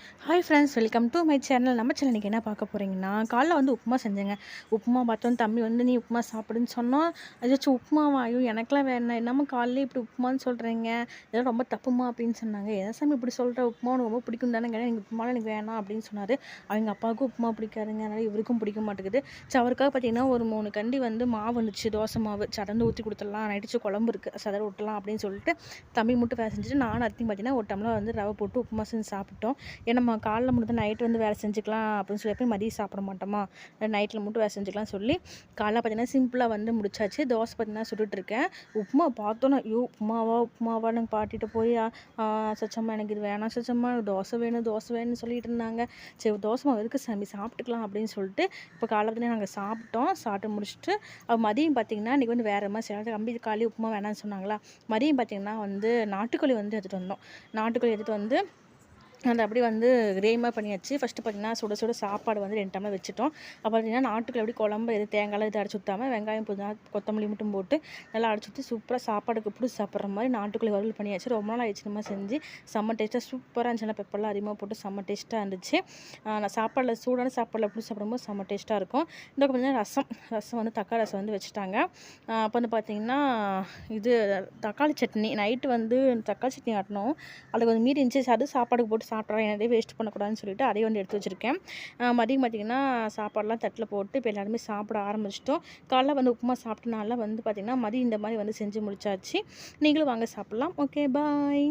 Hi friends, welcome to my channel. நம்ம channel இன்றைக்கி என்ன பார்க்க போகிறீங்கன்னா, காலைல வந்து உப்புமா செஞ்சேங்க. உப்புமா பார்த்தோம் தம்பி வந்து நீ உப்புமா சாப்பிடுன்னு சொன்னோம். ஏதாச்சும் உப்புமாவா? ஐயோ எனக்கெலாம் வேணாம். என்னம்மா காலையிலே இப்படி உப்புமான்னு சொல்கிறீங்க, இதெல்லாம் ரொம்ப தப்புமா அப்படின்னு சொன்னாங்க. என் சாமி இப்படி சொல்கிற, உப்புமா உனக்கு ரொம்ப பிடிக்கும் தானே கேட்டேன். எனக்கு உப்புமாலாம் எனக்கு வேணாம் அப்படின்னு சொன்னார். அவங்க அப்பாவுக்கும் உப்புமா பிடிக்காதுங்க, அதனால் இவருக்கும் பிடிக்க மாட்டேங்குது. சரி, அவருக்காக பார்த்தீங்கன்னா ஒரு 3 கண்டி வந்து மாவு இருந்துச்சு, தோசை மாவு. சடந்து ஊற்றி கொடுத்துடலாம், நைட்டுச்சு குழம்பு இருக்குது, சதற விட்டலாம் அப்படின்னு சொல்லிட்டு தம்பி மட்டும் வேலை செஞ்சுட்டு நானும் அத்தையும் பார்த்தீங்கன்னா ஒரு டம்ளர் வந்து ரவை போட்டு உப்புமா செஞ்சு சாப்பிட்டோம். ஏன்னா நம்ம காலைல மட்டும் நைட் வந்து வேலை செஞ்சுக்கலாம் அப்படின்னு சொல்லி போய் மதியம் சாப்பிட மாட்டோமா, நைட்டில் மட்டும் வேலை செஞ்சுக்கலாம் சொல்லி காலைல பார்த்தீங்கன்னா சிம்பிளாக வந்து முடிச்சாச்சு. தோசை பார்த்தீங்கன்னா சுட்டுட்டு இருக்கேன். உப்புமா பார்த்தோன்னா ஐயோ உப்புமாவா உப்புமாவா நாங்கள் பாட்டிகிட்ட போய் சச்சம்மா எனக்கு இது வேணாம் சச்சம்மா, தோசை வேணும் தோசை வேணும்னு சொல்லிட்டு இருந்தாங்க. சரி தோசை மாவு இருக்கு சாமி சாப்பிட்டுக்கலாம் அப்படின்னு சொல்லிட்டு இப்போ காலைல பார்த்தீங்கன்னா நாங்கள் சாப்பிட்டோம். சாப்பிட்டு முடிச்சுட்டு மதியம் பார்த்தீங்கன்னா இன்றைக்கி வந்து வேறு மாதிரி செய்யலாம். தம்பி காலையில் உப்புமா வேணாம்னு சொன்னாங்களா, மதியம் பார்த்தீங்கன்னா வந்து நாட்டுக்கோழி வந்து எடுத்துகிட்டு வந்தோம். நாட்டுக்கோழி எடுத்துகிட்டு வந்து அதை அப்படியே வந்து கிரேவியாக பண்ணியாச்சு. ஃபஸ்ட்டு பார்த்தீங்கன்னா சுட சுட சாப்பாடு வந்து 2 டம்ளர் வச்சுட்டோம். அப்புறம் பார்த்தீங்கன்னா நாட்டுக்கோழி அப்படியே குழம்பு எது தேங்காய்லாம் எதுவும் அரைச்சி ஊற்றாம வெங்காயம் புதினா கொத்தமல்லி மட்டும் போட்டு நல்லா அரைச்சி ஊற்றி சூப்பராக சாப்பாடுக்கு பிடிச்சி சாப்பிட்ற மாதிரி நாட்டுக்கோழி வறுவல் பண்ணியாச்சு. ரொம்ப நாள் ஆயிடுச்சு இந்த மாதிரி செஞ்சு. செம்ம டேஸ்ட்டாக சூப்பராக இருந்துச்சு. நல்லா பெப்பர்லாம் அதிகமாக போட்டு செம்ம டேஸ்ட்டாக இருந்துச்சு. நான் சாப்பாடில் சூடான சாப்பாடில் பிடிச்சி சாப்பிடும்போது செம்ம டேஸ்ட்டாக இருக்கும். இந்த பார்த்தீங்கன்னா ரசம் வந்து தக்காளி ரசம் வந்து வச்சுட்டாங்க. அப்போ வந்து பார்த்திங்கன்னா இது தக்காளி சட்னி நைட்டு வந்து தக்காளி சட்னி ஆட்டினோம். அதுக்கு வந்து மீறி இருந்துச்சு. அது சாப்பாடுக்கு போட்டு சாப்பிட்றேன், எதையும் வேஸ்ட் பண்ணக்கூடாதுன்னு சொல்லிட்டு அதையும் வந்து எடுத்து வச்சுருக்கேன். மதியம் பார்த்திங்கன்னா சாப்பாடெலாம் தட்டில் போட்டு இப்போ எல்லாருமே சாப்பிட ஆரம்பிச்சிட்டோம். காலைல வந்து உப்புமா சாப்பிட்டனால வந்து பார்த்திங்கன்னா மதியம் இந்த மாதிரி வந்து செஞ்சு முடிச்சாச்சு. நீங்களும் வாங்க சாப்பிட்லாம். Okay bye.